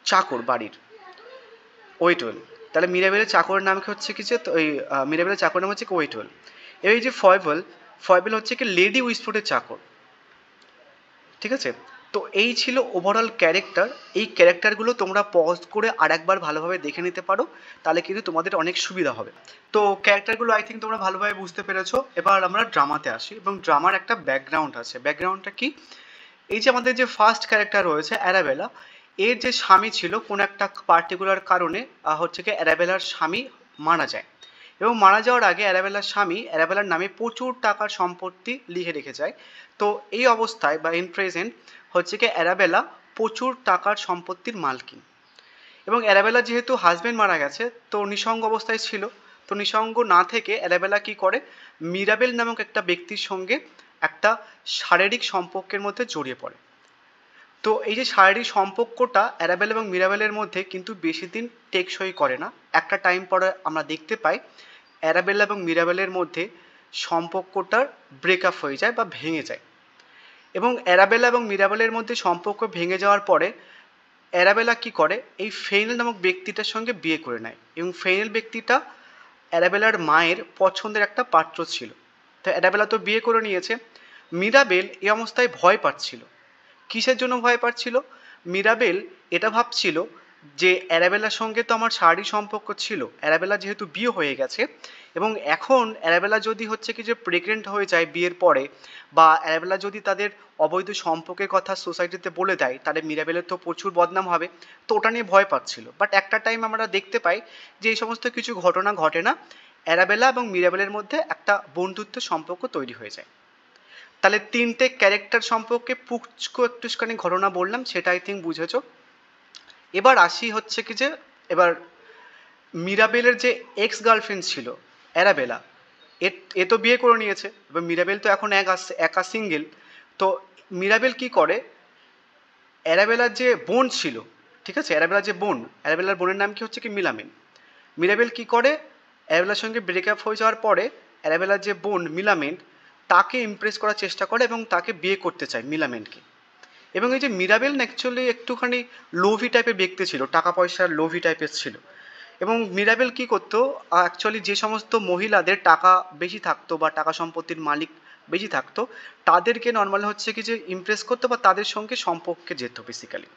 চাকর বাড়ির, ওয়েটওয়েল। তাহলে মিরাবেলের চাকরের নাম কি হচ্ছে কি যে ওই মিরাবেলের চাকরের নাম হচ্ছে কি ওয়েটওয়েল। এই যে ফয়েবেল, ফয়েবেল হচ্ছে কি লেডি উইসফোর্ডের চাকর, ঠিক আছে। তো এই ছিল ওভারঅল ক্যারেক্টার। এই ক্যারেক্টারগুলো তোমরা পজ করে আর একবার ভালোভাবে দেখে নিতে পারো, তাহলে কিন্তু তোমাদের অনেক সুবিধা হবে। তো ক্যারেক্টারগুলো আই থিঙ্ক তোমরা ভালোভাবে বুঝতে পেরেছো। এবার আমরা ড্রামাতে আসি, এবং ড্রামার একটা ব্যাকগ্রাউন্ড আছে। ব্যাকগ্রাউন্ডটা কি, এই যে আমাদের যে ফার্স্ট ক্যারেক্টার রয়েছে অ্যারাবেলা, এর যে স্বামী ছিল কোনো একটা পার্টিকুলার কারণে হচ্ছে কি অ্যারাবেলার স্বামী মারা যায়, এবং মারা যাওয়ার আগে অ্যারাবেলার স্বামী অ্যারাবেলার নামে প্রচুর টাকার সম্পত্তি লিখে রেখে যায়। তো এই অবস্থায় বা ইন প্রেজেন্ট হচ্ছে কি অ্যারাবেলা প্রচুর টাকার সম্পত্তির মালকিন, এবং অ্যারাবেলা যেহেতু হাজবেন্ড মারা গেছে তো নিঃসঙ্গ অবস্থায় ছিল। তো নিঃসঙ্গ না থেকে অ্যারাবেলা কি করে, মিরাবেল নামক একটা ব্যক্তির সঙ্গে একটা শারীরিক সম্পর্কের মধ্যে জড়িয়ে পড়ে। তো এই যে শারীরিক সম্পর্কটা অ্যারাবেল এবং মিরাবেলের মধ্যে কিন্তু বেশি দিন টেকসই করে না। একটা টাইম পরে আমরা দেখতে পাই অ্যারাবেলা এবং মিরাবেলের মধ্যে সম্পর্কটার ব্রেকআপ হয়ে যায় বা ভেঙে যায়। এবং অ্যারাবেলা এবং মিরাবেলের মধ্যে সম্পর্ক ভেঙে যাওয়ার পরে অ্যারাবেলা কি করে, এই ফেইনেল নামক ব্যক্তিটার সঙ্গে বিয়ে করে নেয়, এবং ফেইনেল ব্যক্তিটা অ্যারাবেলার মায়ের পছন্দের একটা পাত্র ছিল। তো অ্যারাবেলা তো বিয়ে করে নিয়েছে, মিরাবেল এই অবস্থায় ভয় পাচ্ছিল। কিসের জন্য ভয় পাচ্ছিল, মিরাবেল এটা ভাবছিল যে অ্যারাবেলার সঙ্গে তো আমার শারীরিক সম্পর্ক ছিল, অ্যারাবেলা যেহেতু বিয়ে হয়ে গেছে, এবং এখন অ্যারাবেলা যদি হচ্ছে কি যে প্রেগনেন্ট হয়ে যায় বিয়ের পরে, বা অ্যারাবেলা যদি তাদের অবৈধ সম্পর্কের কথা সোসাইটিতে বলে দেয়, তাহলে মিরাবেলের তো প্রচুর বদনাম হবে। তো ওটা নিয়ে ভয় পাচ্ছিল। বাট একটা টাইম আমরা দেখতে পাই যে এই সমস্ত কিছু ঘটনা ঘটে না, অ্যারাবেলা এবং মিরাবেলের মধ্যে একটা বন্ধুত্ব সম্পর্ক তৈরি হয়ে যায়। তাহলে তিনটে ক্যারেক্টার সম্পর্কে পুচকো একটুখানি ঘটনা বললাম, সেটা আই থিঙ্ক বুঝেছো। এবার আসি হচ্ছে কি যে এবার মিরাবেলের যে এক্স গার্লফ্রেন্ড ছিল অ্যারাবেলা, এ তো বিয়ে করে নিয়েছে, এবার মিরাবেল তো এখন একা সিঙ্গেল। তো মিরাবেল কি করে, অ্যারাবেলার যে বোন ছিল, ঠিক আছে, অ্যারাবেলার যে বোন, অ্যারাবেলার বোনের নাম কি হচ্ছে কি মিলামিন। মিরাবেল কি করে, অ্যারাবেলার সঙ্গে ব্রেকআপ হয়ে যাওয়ার পরে অ্যারাবেলার যে বোন মিলামিন তাকে ইমপ্রেস করার চেষ্টা করে এবং তাকে বিয়ে করতে চায় মিলামেনকে। এবং এই যে মিরাবেল না অ্যাকচুয়ালি একটুখানি লোভি টাইপের ব্যক্তি ছিল, টাকা পয়সার লোভি টাইপের ছিল। এবং মিরাবেল কি করতো, অ্যাকচুয়ালি যে সমস্ত মহিলাদের টাকা বেশি থাকতো বা টাকা সম্পত্তির মালিক বেশি থাকতো, তাদেরকে নর্মাল হচ্ছে কি যে ইমপ্রেস করতো বা তাদের সঙ্গে সম্পর্কে যেত বেসিক্যালি।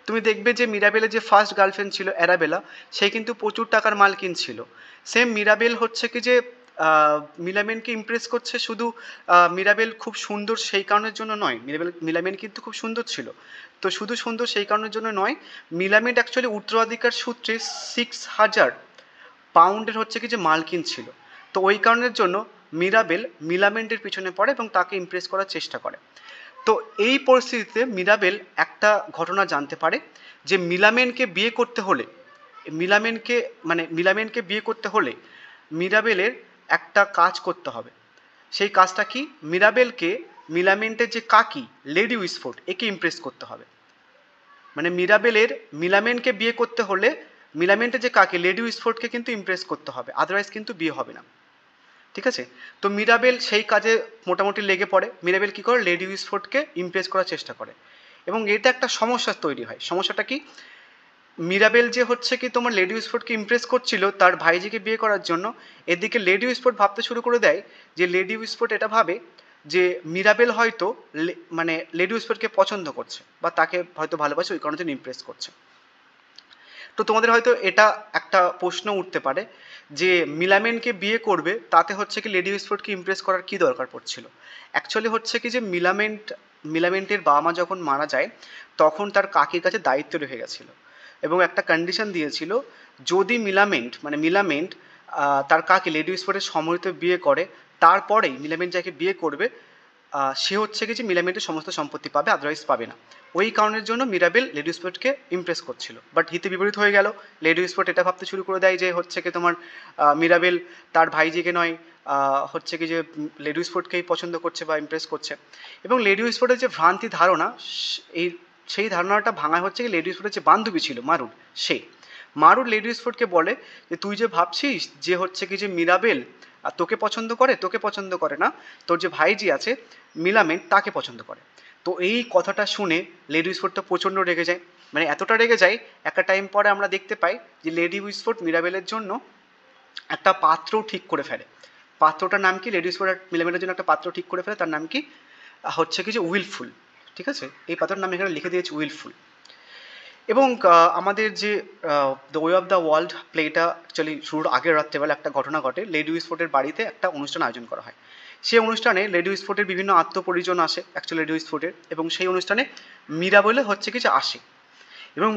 তুমি দেখবে যে মিরাবেলের যে ফার্স্ট গার্লফ্রেন্ড ছিল অ্যারাবেলা, সে কিন্তু প্রচুর টাকার মালকিন ছিল। সেম মিরাবেল হচ্ছে কি যে মিলামেনকে ইমপ্রেস করছে, শুধু মিরাবেল খুব সুন্দর সেই কারণের জন্য নয়, মিলামেন কিন্তু খুব সুন্দর ছিল। তো শুধু সুন্দর সেই কারণের জন্য নয়, মিলামেন অ্যাকচুয়ালি উত্তরাধিকার সূত্রে 6,000 পাউন্ডের হচ্ছে কি যে মালকিন ছিল। তো ওই কারণের জন্য মিরাবেল মিলামেন্টের পিছনে পড়ে এবং তাকে ইমপ্রেস করার চেষ্টা করে। তো এই পরিস্থিতিতে মিরাবেল একটা ঘটনা জানতে পারে যে মিলামেনকে বিয়ে করতে হলে, মিলামেনকে বিয়ে করতে হলে মিরাবেলের একটা কাজ করতে হবে। সেই কাজটা কি, মিরাবেলকে মিলামেন্টের যে কাকি লেডি উইসফোর্ড একে ইমপ্রেস করতে হবে। মানে মিলামেনকে বিয়ে করতে হলে মিলামেন্টের যে কাকি লেডি উইসফোর্ডকে কিন্তু ইমপ্রেস করতে হবে, আদারওয়াইজ কিন্তু বিয়ে হবে না, ঠিক আছে। তো মিরাবেল সেই কাজে মোটামুটি লেগে পড়ে। মিরাবেল কী করে, লেডি উইসফোর্ডকে ইমপ্রেস করার চেষ্টা করে, এবং এটা একটা সমস্যা তৈরি হয়। সমস্যাটা কি, মিরাবেল যে হচ্ছে কি তোমার লেডি উইসফোর্ডকে ইমপ্রেস করছিল তার ভাইজিকে বিয়ে করার জন্য, এদিকে লেডি উইসফোর্ড ভাবতে শুরু করে দেয় যে লেডি উইসফোর্ড এটা ভাবে যে মিরাবেল হয়তো মানে লেডি উইসফোর্ডকে পছন্দ করছে বা তাকে হয়তো ভালোবাসে, ওই কারণে জন্য ইমপ্রেস করছে। তো তোমাদের হয়তো এটা একটা প্রশ্ন উঠতে পারে যে মিলামেনকে বিয়ে করবে তাতে হচ্ছে কি লেডি উইসফোর্ডকে ইমপ্রেস করার কী দরকার পড়ছিল। অ্যাকচুয়ালি হচ্ছে কি যে মিলামেন্টের বাবা মা যখন মারা যায় তখন তার কাকির কাছে দায়িত্ব রেখে গেছিলো, এবং একটা কন্ডিশন দিয়েছিল, যদি মিলামেন্ট তার কাকি লেডি উইসফোর্ডের সম্মতিতে বিয়ে করে, তারপরেই মিলামেন্ট যাকে বিয়ে করবে সে হচ্ছে কি যে মিলামেন্টের সমস্ত সম্পত্তি পাবে, আদারওয়াইজ পাবে না। ওই কারণের জন্য মিরাবেল লেডি উইসফোর্ডকে ইমপ্রেস করছিল। বাট হিতে বিপরীত হয়ে গেল, লেডি উইসফোর্ড এটা ভাবতে শুরু করে দেয় যে হচ্ছে কি তোমার মিরাবেল তার ভাইজিকে নয়, হচ্ছে কি যে লেডি উইসফোর্ডকেই পছন্দ করছে বা ইমপ্রেস করছে। এবং লেডি উইসফোর্ডের যে ভ্রান্তি ধারণা, সেই ধারণাটা ভাঙা হচ্ছে কি লেডি উইসফোর্ডের যে বান্ধবী ছিল মারুর লেডি উইসফোর্ডকে বলে যে তুই যে ভাবছিস যে হচ্ছে কি যে মিরাবেল আর তোকে পছন্দ করে না, তোর যে ভাইজি আছে মিলামেন্ট তাকে পছন্দ করে। তো এই কথাটা শুনে লেডি উইসফোর্ড তো প্রচণ্ড রেগে যায়, মানে এতটা রেগে যায় একটা টাইম পরে আমরা দেখতে পাই যে লেডি উইসফোর্ড মিরাবেলের জন্য একটা পাত্রও ঠিক করে ফেলে। পাত্রটার নাম কি, লেডি উইসফোর্ড মিলামেন্টের জন্য একটা পাত্র ঠিক করে ফেলে, তার নাম কি হচ্ছে কি যে উইলফুল। ঠিক আছে, এই পাত্রটার নাম এখানে লিখে দিয়েছি উইলফুল। এবং আমাদের যে the way of the world প্লেটা অ্যাকচুয়ালি শুরুর আগের রাত্রেবেলা একটা ঘটনা ঘটে, লেডি উইসফোর্ডের বাড়িতে একটা অনুষ্ঠান আয়োজন করা হয়। সেই অনুষ্ঠানে লেডি উইসফোর্ডের বিভিন্ন আত্মপরিজন আসে অ্যাকচুয়ালি লেডি উইসফোর্ডের, এবং সেই অনুষ্ঠানে মিরাবেলও হচ্ছে কিছু আসে। এবং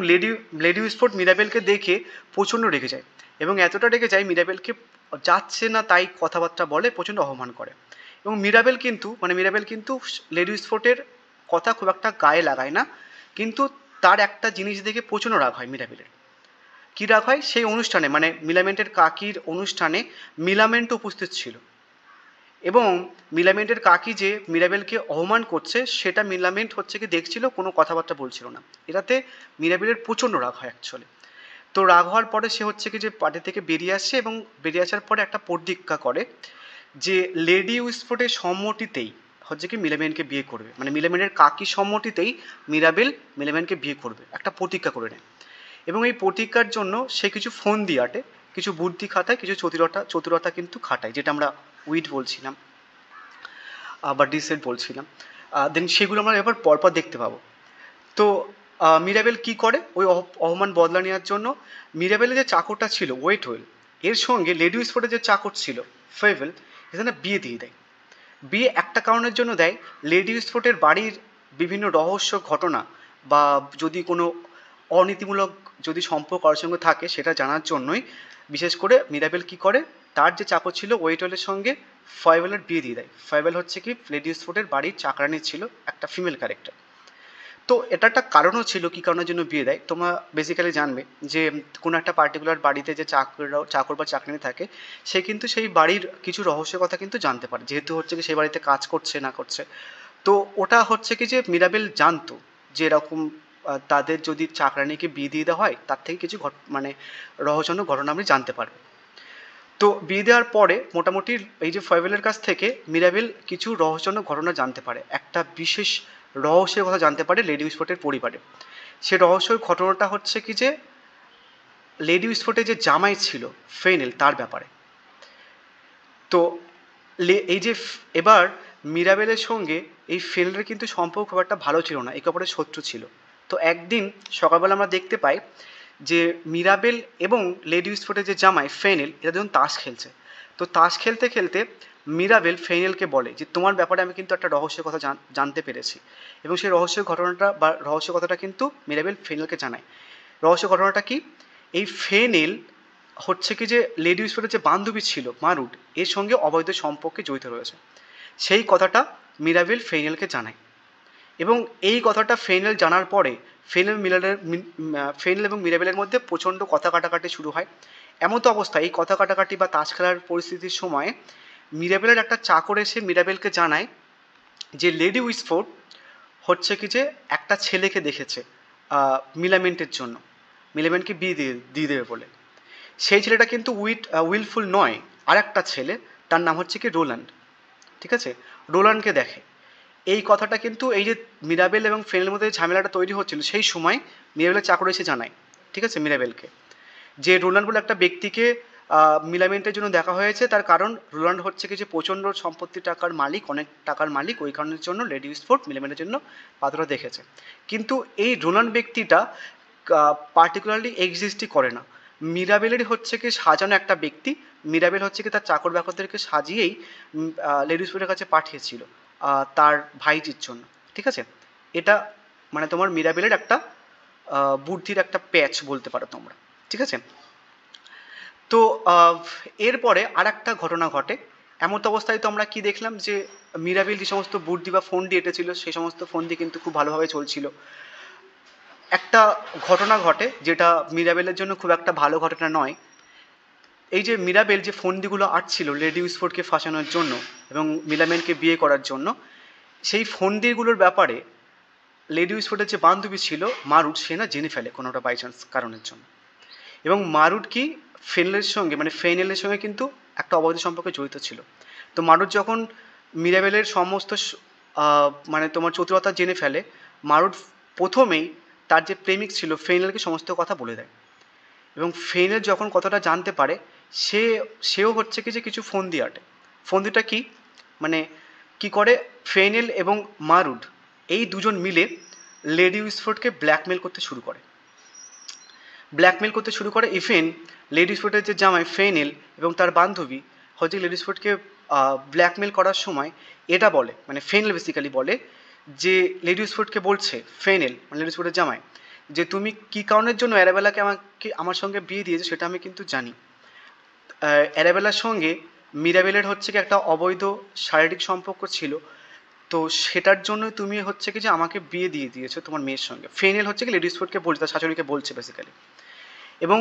লেডি উইসফোর্ড মিরাবেলকে দেখে প্রচণ্ড রেগে যায়, এবং এতটা রেগে যায় মিরাবেলকে যাচ্ছে না তাই কথাবার্তা বলে, প্রচণ্ড অপমান করে। এবং মিরাবেল কিন্তু লেডি উইসফোর্ডের কথা খুব একটা গায়ে লাগায় না, কিন্তু তার একটা জিনিস দেখে প্রচণ্ড রাগ হয় মিরাবেলের। কী রাগ হয়, সেই অনুষ্ঠানে মানে মিলামেন্টের কাকির অনুষ্ঠানে মিলামেন্ট উপস্থিত ছিল, এবং মিলামেন্টের কাকি যে মিরাবেলকে অপমান করছে সেটা মিলামেন্ট হচ্ছে কি দেখছিল, কোনো কথাবার্তা বলছিল না। এটাতে মিরাবেলের প্রচণ্ড রাগ হয় অ্যাকচুয়ালি। তো রাগ হওয়ার পরে সে হচ্ছে কি যে পার্টি থেকে বেরিয়ে আসে, এবং বেরিয়ে আসার পরে একটা প্রতিজ্ঞা করে যে লেডি উইসফোর্ডের সম্মতিতেই হচ্ছে কি মিলামেন্টকে বিয়ে করবে, মানে মিলামেন্টের কাকি সম্মতিতেই মিরাবেল মিলামেন্টকে বিয়ে করবে, একটা প্রতিজ্ঞা করে নেয়। এবং এই প্রতিজ্ঞার জন্য সে কিছু ফোন দিয়ে আটে, কিছু বুদ্ধি খাটায়, কিছু চতুরতা কিন্তু খাটায়, যেটা আমরা উইট বলছিলাম বা ডিসেট বলছিলাম। দেন সেগুলো আমরা এবার পরপর দেখতে পাবো। তো মিরাবেল কি করে, ওই অপমান বদলা নেওয়ার জন্য মিরাবেলের যে চাকরটা ছিল ওয়েটওয়েল, এর সঙ্গে লেডি উইসফোর্ডের যে চাকর ছিল ফেভেল, এখানে বিয়ে দিয়ে দেয়। বিয়ে একটা কারণের জন্য দেয়, লেডি উইসফোর্ডের বাড়ির বিভিন্ন রহস্য ঘটনা বা যদি কোনো অনীতিমূলক যদি সম্পর্ক কারোর সঙ্গে থাকে সেটা জানার জন্যই। বিশেষ করে মিরাবেল কি করে, তার যে চাকর ছিল ওয়েটওয়েলের সঙ্গে ফয়েবেলের বিয়ে দিয়ে দেয়। ফয়েবেল হচ্ছে কি লেডি উইসফোর্ডের বাড়ির চাকরানি ছিল, একটা ফিমেল ক্যারেক্টার। তো এটা একটা কারণও ছিল কী কারণের জন্য বিয়ে দেয়, তোমরা বেসিক্যালি জানবে যে কোনো একটা পার্টিকুলার বাড়িতে যে চাকর বা চাকরানি থাকে, সে কিন্তু সেই বাড়ির কিছু রহস্যের কথা কিন্তু জানতে পারে, যেহেতু হচ্ছে কি সেই বাড়িতে কাজ করছে না করছে। তো ওটা হচ্ছে কি যে মিরাবেল জানতো যে এরকম তাদের যদি চাকরানিকে বিয়ে দিয়ে দেওয়া হয় তার থেকে কিছু মানে রহস্যজনক ঘটনা আমি জানতে পারবো। তো বিয়ে দেওয়ার পরে মোটামুটি এই যে ফয়েবেলের কাছ থেকে মিরাবেল কিছু রহস্যজনক ঘটনা জানতে পারে, একটা বিশেষ রহস্যের কথা জানতে পারে লেডি উইসফোর্ডের পরিবারে। সে রহস্যের ঘটনাটা হচ্ছে কি যে লেডি উইসফোর্ডের যে জামাই ছিল ফেনেল, তার ব্যাপারে। তো এই যে এবার মিরাবেলের সঙ্গে এই ফেনেলের কিন্তু সম্পর্ক খুব একটা ভালো ছিল না, একে অপরের শত্রু ছিল। তো একদিন সকালবেলা আমরা দেখতে পাই যে মিরাবেল এবং লেডি উইসফোর্ডের যে জামাই ফেনেল, এরা দুজন তাস খেলছে। তো তাস খেলতে খেলতে মিরাবেল ফেনেলকে বলে যে তোমার ব্যাপারে আমি কিন্তু একটা রহস্যের কথা জানতে পেরেছি, এবং সেই রহস্যের ঘটনাটা বা রহস্য কথাটা কিন্তু মিরাবেল ফেনেলকে জানায়। রহস্য ঘটনাটা কি, এই ফেনেল হচ্ছে কি যে লেডি উইসফোর্ডের যে বান্ধবী ছিল মারুট, এর সঙ্গে অবৈধ সম্পর্কে জড়িত রয়েছে। সেই কথাটা মিরাবেল ফেনেলকে জানায়, এবং এই কথাটা ফেনেল জানার পরে ফেনেল এবং মিরাবেলের মধ্যে প্রচণ্ড কথা কাটাকাটি শুরু হয়। এমতো অবস্থায় এই কথা কাটাকাটি বা তাস খেলার পরিস্থিতির সময় মিরাবেলের একটা চাকর এসে মিরাবেলকে জানায় যে লেডি উইসফোর্ড হচ্ছে কি যে একটা ছেলেকে দেখেছে মিলামেন্টের জন্য, মিলামেন্টকে বিয়ে দিয়ে দেবে বলে। সেই ছেলেটা কিন্তু উইলফুল নয়, আর একটা ছেলে, তার নাম হচ্ছে কি রোল্যান্ড। ঠিক আছে, রোল্যান্ডকে দেখে। এই কথাটা কিন্তু এই যে মিরাবেল এবং ফেনেলের মধ্যে ঝামেলাটা তৈরি হচ্ছিল সেই সময় মিরাবেলের চাকর এসে জানায়, ঠিক আছে, মিরাবেলকে যে রোল্যান্ড বলে একটা ব্যক্তিকে মিলামেন্টের জন্য দেখা হয়েছে। তার কারণ রোল্যান্ড হচ্ছে কি যে প্রচণ্ড সম্পত্তির টাকার মালিক, অনেক টাকার মালিক, ওই কারণের জন্য লেডি উইসফোর্ড মিলামেন্টের জন্য পাত্রটা দেখেছে। কিন্তু এই রোল্যান্ড ব্যক্তিটা পার্টিকুলারলি এক্সিস্টই করে না, মিরাবেলেরই হচ্ছে কি সাজানো একটা ব্যক্তি। মিরাবেল হচ্ছে কি তার চাকর বাকরদেরকে সাজিয়েই লেডি উইসফোর্ডের কাছে পাঠিয়েছিল তার ভাইজির জন্য। ঠিক আছে, এটা মানে তোমার মিরাবেলের একটা বুদ্ধির একটা প্যাচ বলতে পারো তোমরা। ঠিক আছে, তো এরপরে আর একটা ঘটনা ঘটে। এমত অবস্থায় তো আমরা কি দেখলাম যে মিরাবেল যে সমস্ত বুদ্ধি বা ফোন দিয়ে এঁটেছিল সেই সমস্ত ফোন দিয়ে কিন্তু খুব ভালোভাবে চলছিল। একটা ঘটনা ঘটে যেটা মিরাবেলের জন্য খুব একটা ভালো ঘটনা নয়। এই যে মিরাবেল যে ফন্দিগুলো আটছিল লেডি উইসফোর্ডকে ফাঁসানোর জন্য এবং মিলামেন্টকে বিয়ে করার জন্য, সেই ফন্দিগুলোর ব্যাপারে লেডি উইসফোর্ডের যে বান্ধবী ছিল মারুট, সে না জেনে ফেলে কোনোটা বাই চান্স কারণের জন্য। এবং মারুট কি ফেনেলের সঙ্গে কিন্তু একটা অবৈধ সম্পর্কে জড়িত ছিল। তো মারুট যখন মিরাবেলের সমস্ত মানে তোমার চতুরতা জেনে ফেলে, মারুট প্রথমেই তার যে প্রেমিক ছিল ফেইনেলকে সমস্ত কথা বলে দেয়। এবং ফেইনেল যখন কথাটা জানতে পারে, সেও হচ্ছে কি যে কিছু ফন্দি আটে। ফন্দিটা কি, মানে কি করে, ফেইনেল এবং মারুট এই দুজন মিলে লেডি উইসফোর্ডকে ব্ল্যাকমেল করতে শুরু করে। ইভেন লেডি উইসফোর্ডের যে জামাই ফেইনেল এবং তার বান্ধবী হচ্ছে লেডি উইসফোর্ডকে ব্ল্যাকমেল করার সময় এটা বলে, মানে ফেইনেল বেসিক্যালি বলে যে লেডি উইসফোর্ডকে বলছে, ফেইনেল মানে লেডি উইসফোর্ডের জামাই, যে তুমি কী কারণের জন্য অ্যারাবেলাকে আমার সঙ্গে বিয়ে দিয়েছো সেটা আমি কিন্তু জানি। অ্যারাবেলার সঙ্গে মিরাবেলের হচ্ছে কি একটা অবৈধ শারীরিক সম্পর্ক ছিল, তো সেটার জন্য তুমি হচ্ছে কি যে আমাকে বিয়ে দিয়ে দিয়েছো তোমার মেয়ের সঙ্গে। ফেইনেল হচ্ছে কি লেডি উইসফোর্ডকে বলছে, তার শাশুড়িকে বলছে বেসিক্যালি। এবং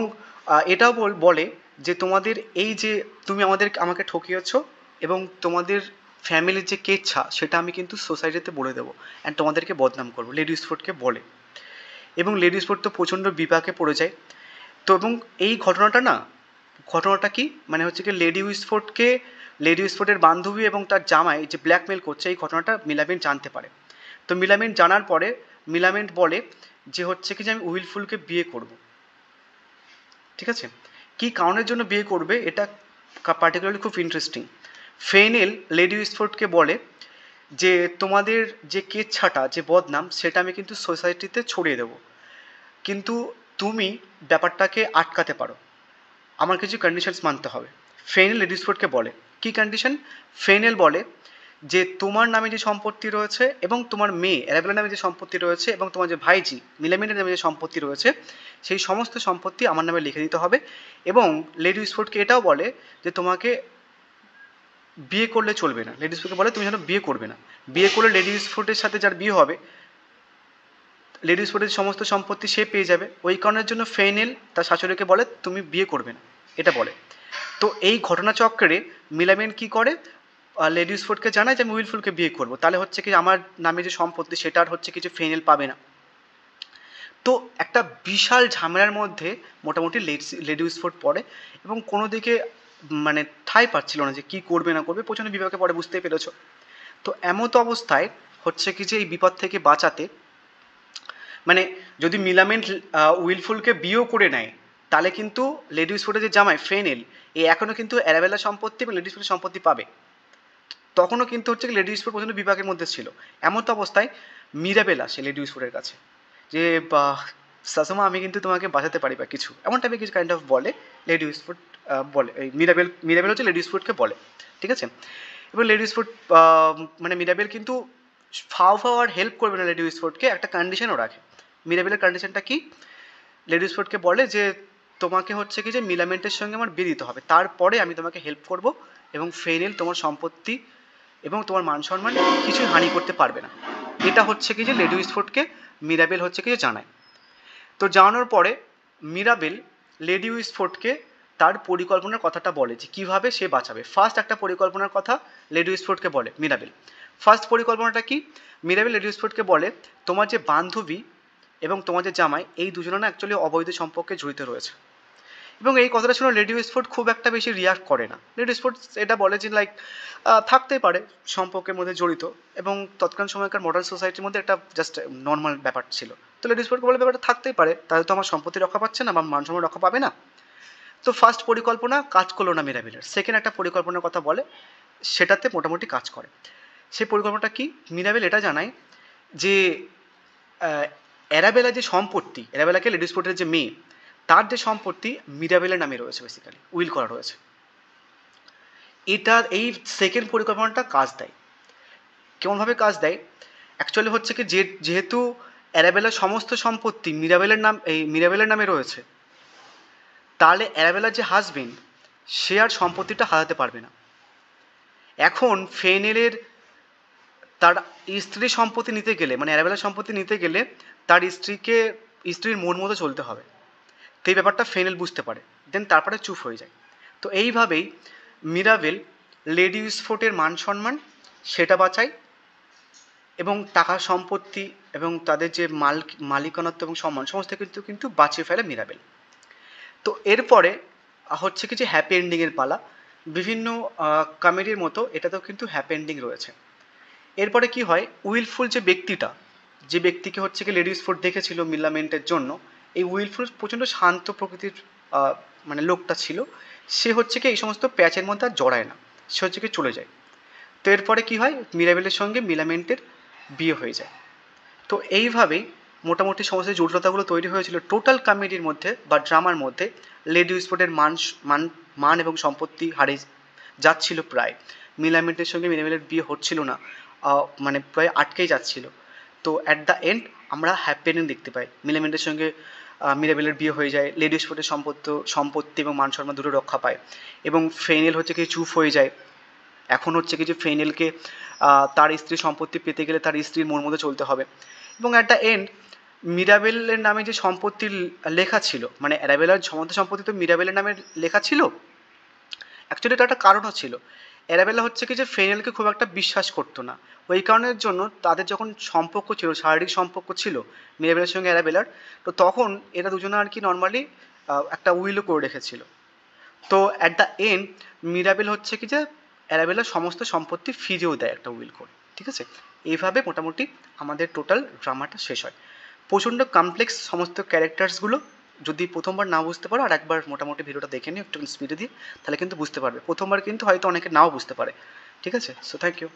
এটাও বলে যে তোমাদের এই যে তুমি আমাকে ঠকিয়েছো এবং তোমাদের ফ্যামিলির যে কেচ্ছা সেটা আমি কিন্তু সোসাইটিতে বলে দেবো অ্যান্ড তোমাদেরকে বদনাম করবো, লেডি উইসফোর্ডকে বলে। এবং লেডি উইসফোর্ড তো প্রচণ্ড বিপাকে পড়ে যায়। তো এবং এই ঘটনাটা কি, মানে হচ্ছে কি লেডি উইসফোর্ডের বান্ধবী এবং তার জামাই যে ব্ল্যাকমেল করছে, এই ঘটনাটা মিলামেন্ট জানতে পারে। তো মিলামেন্ট জানার পরে মিলামেন্ট বলে যে হচ্ছে কি যে আমি উইলফুলকে বিয়ে করব। ঠিক আছে, কী কারণের জন্য বিয়ে করবে এটা পার্টিকুলারলি খুব ইন্টারেস্টিং। ফেইনেল লেডি উইসফোর্ডকে বলে যে তোমাদের যে কেচ্ছাটা, যে বদনাম, সেটা আমি কিন্তু সোসাইটিতে ছড়িয়ে দেবো, কিন্তু তুমি ব্যাপারটাকে আটকাতে পারো, আমার কিছু কন্ডিশনস মানতে হবে। ফেইনেল লেডি উইসফোর্ডকে বলে, কী কন্ডিশন? ফেইনেল বলে যে তোমার নামে যে সম্পত্তি রয়েছে এবং তোমার মেয়ে অ্যারাবেলার নামে যে সম্পত্তি রয়েছে এবং তোমার যে ভাইজি মিলামেন্টের নামে যে সম্পত্তি রয়েছে, সেই সমস্ত সম্পত্তি আমার নামে লিখে দিতে হবে। এবং লেডি উইসফোর্ডকে এটাও বলে যে তোমাকে বিয়ে করলে চলবে না, লেডি উইসফোর্ডকে বলে তুমি যেন বিয়ে করবে না, বিয়ে করলে লেডি উইসফোর্ডের সাথে যার বিয়ে হবে লেডি উইসফোর্ডের সমস্ত সম্পত্তি সে পেয়ে যাবে। ওই কারণের জন্য ফেইনেল তার শাশুড়িকে বলে তুমি বিয়ে করবে না, এটা বলে। তো এই ঘটনাচক্রে মিলামেন্ট কী করে, লেডি উইসফোর্ডকে জানায় যে আমি উইলফুলকে বিয়ে করবো, তাহলে হচ্ছে কি আমার নামে যে সম্পত্তি সেটা আর হচ্ছে কিছু ফেইনেল পাবে না। তো একটা বিশাল ঝামেলার মধ্যে মোটামুটি লেডি উইসফোর্ড পড়ে এবং কোনো দিকে মানে ঠাঁই পাচ্ছিল না যে কী করবে না করবে, প্রচণ্ড বিপাকে পড়ে, বুঝতেই পেরেছ। তো এমতো অবস্থায় হচ্ছে কি যে এই বিপদ থেকে বাঁচাতে, মানে যদি মিলামেন্ট উইলফুলকে বিয়েও করে নেয় তাহলে কিন্তু লেডি উইসফোর্ডের যে জামাই ফেইনেল এখনও কিন্তু অ্যারাবেলার সম্পত্তি এবং লেডি উইসফোর্ডের সম্পত্তি পাবে। তখনও কিন্তু হচ্ছে লেডি উইসফোর্ড প্রচণ্ড বিভাগের মধ্যে ছিল। এমন তো অবস্থায় মিরাবেল আসে লেডি উইসফোর্ডের কাছে যে শাশুমা আমি কিন্তু তোমাকে বাঁচাতে পারি বা কিছু এমন টাইপের কিছু কাইন্ড অফ বলে লেডি উইসফোর্ড, বলে এই মিরাবেল হচ্ছে লেডি উইসফোর্ডকে বলে। ঠিক আছে, এবার লেডি উইসফোর্ড মানে মিরাবেল কিন্তু ফাও আর হেল্প করবে না লেডি উইসফোর্ডকে, একটা কন্ডিশনও রাখে। মিরাবেলের কন্ডিশনটা কি, লেডি উইসফোর্ডকে বলে যে তোমাকে হচ্ছে কি যে মিলামেন্টের সঙ্গে আমার বিয়ে দিতে হবে, তারপরে আমি তোমাকে হেল্প করব এবং ফেইনেল তোমার সম্পত্তি এবং তোমার মান সম্মান কিছুই হানি করতে পারবে না। এটা হচ্ছে কি যে লেডি উইসফোর্ডকে মিরাবেল হচ্ছে কি যে জানায়। তো জানানোর পরে মিরাবেল লেডি উইসফোর্ডকে তার পরিকল্পনার কথাটা বলে যে কীভাবে সে বাঁচাবে। ফার্স্ট একটা পরিকল্পনার কথা লেডি উইসফোর্ডকে বলে মিরাবেল। ফার্স্ট পরিকল্পনাটা কি, মিরাবেল লেডি উইসফোর্ডকে বলে তোমার যে বান্ধবী এবং তোমার যে জামাই এই দুজনে না অ্যাকচুয়ালি অবৈধ সম্পর্কে জড়িত রয়েছে। এবং এই কথাটা শুনে লেডি উইসফোর্ড খুব একটা বেশি রিয়াক্ট করে না। লেডি উইসফোর্ড এটা বলে যে লাইক থাকতেই পারে সম্পর্কের মধ্যে জড়িত, এবং তৎকালীন সময়কার মডার্ন সোসাইটির মধ্যে একটা জাস্ট নর্মাল ব্যাপার ছিল। তো লেডি উইসফোর্ড বলে ব্যাপারটা থাকতেই পারে, তাহলে তো আমার সম্পত্তি রক্ষা পাচ্ছে না বা মান সম্মান রক্ষা পাবে না। তো ফার্স্ট পরিকল্পনা কাজ করলো না মিরাবেলের। সেকেন্ড একটা পরিকল্পনার কথা বলে, সেটাতে মোটামুটি কাজ করে। সেই পরিকল্পনাটা কি, মিরাবেল এটা জানায় যে অ্যারাবেলা যে সম্পত্তি, অ্যারাবেলাকে লেডি উইসফোর্ডের যে মেয়ে, তার যে সম্পত্তি মিরাবেলের নামে রয়েছে, বেসিক্যালি উইল করা রয়েছে। এটা এই সেকেন্ড পরিকল্পনাটা কাজ দেয়। কেমনভাবে কাজ দেয়, অ্যাকচুয়ালি হচ্ছে কি যেহেতু অ্যারাবেলার সমস্ত সম্পত্তি মিরাবেলের নামে রয়েছে, তাহলে অ্যারাবেলার যে হাজবেন্ড সে আর সম্পত্তিটা হারাতে পারবে না। এখন ফেইনেলের তার স্ত্রীর সম্পত্তি নিতে গেলে, মানে অ্যারাবেলার সম্পত্তি নিতে গেলে তার স্ত্রীর মন মতো চলতে হবে। তো এই ব্যাপারটা ফেইনেল বুঝতে পারে, দেন তারপরে চুপ হয়ে যায়। তো এইভাবেই মিরাবেল লেডি উইসফোর্ডের মান সম্মান সেটা বাঁচায় এবং টাকা সম্পত্তি এবং তাদের যে মালিকানত্ব এবং সম্মান সমস্ত কিন্তু বাঁচিয়ে ফেলে মিরাবেল। তো এরপরে হচ্ছে কি যে হ্যাপি এন্ডিংয়ের পালা। বিভিন্ন কমেডির মতো এটাতেও কিন্তু হ্যাপি এন্ডিং রয়েছে। এরপরে কি হয়, উইলফুল যে ব্যক্তিটা, যে ব্যক্তিকে হচ্ছে কি লেডিস ফুড দেখেছিল মিলামেন্টের জন্য, এই উইলফুল প্রচণ্ড শান্ত প্রকৃতির মানে লোকটা ছিল। সে হচ্ছে কি এই সমস্ত প্যাচের মধ্যে আর জড়ায় না, সে হচ্ছে কি চলে যায়। তো এরপরে কি হয়, মিরাবেলের সঙ্গে মিলামেন্টের বিয়ে হয়ে যায়। তো এইভাবেই মোটামুটি সমস্ত জটিলতাগুলো তৈরি হয়েছিল টোটাল কমেডির মধ্যে বা ড্রামার মধ্যে। লেডি উইসফোর্ডের মান মান এবং সম্পত্তি হারিয়ে যাচ্ছিল প্রায়, মিলামেন্টের সঙ্গে মিলামেলের বিয়ে হচ্ছিল না, মানে প্রায় আটকেই যাচ্ছিল। তো অ্যাট দ্য এন্ড আমরা হ্যাপি এন্ডিং দেখতে পাই, মিলামেন্টের সঙ্গে মিরাবেলের বিয়ে হয়ে যায়, লেডি উইসফোর্ডের সম্পত্তি এবং মান সম্মান দুটো রক্ষা পায়, এবং ফেনেল হচ্ছে কি চুপ হয়ে যায়। এখন হচ্ছে কি যে ফেনেলকে তার স্ত্রীর সম্পত্তি পেতে গেলে তার স্ত্রীর মন মতো চলতে হবে। এবং অ্যাট দ্য এন্ড মিরাবেলের নামে যে সম্পত্তি লেখা ছিল, মানে অ্যারাবেলার সমস্ত সম্পত্তি তো মিরাবেলের নামে লেখা ছিল, অ্যাকচুয়ালি এটা একটা কারণও ছিল। অ্যারাবেলা হচ্ছে কি যে ফেনেলকে খুব একটা বিশ্বাস করতো না, ওই কারণের জন্য তাদের যখন সম্পর্ক ছিল, শারীরিক সম্পর্ক ছিল মিরাবেলের সঙ্গে অ্যারাবেলার, তো তখন এরা দুজনে আর কি নর্মালি একটা উইলও করে রেখেছিল। তো অ্যাট দ্য এন্ড মিরাবেল হচ্ছে কি যে অ্যারাবেলার সমস্ত সম্পত্তি ফিরিয়েও দেয় একটা উইল করে, ঠিক আছে। এইভাবে মোটামুটি আমাদের টোটাল ড্রামাটা শেষ হয়। প্রচণ্ড কমপ্লেক্স সমস্ত ক্যারেক্টার্সগুলো, যদি প্রথমবার না বুঝতে পারো আর একবার মোটামুটি ভিডিওটা দেখে নিও একটু স্পিডে দিয়ে, তাহলে কিন্তু বুঝতে পারবে। প্রথমবার কিন্তু হয়তো অনেকে নাও বুঝতে পারে, ঠিক আছে। So thank you.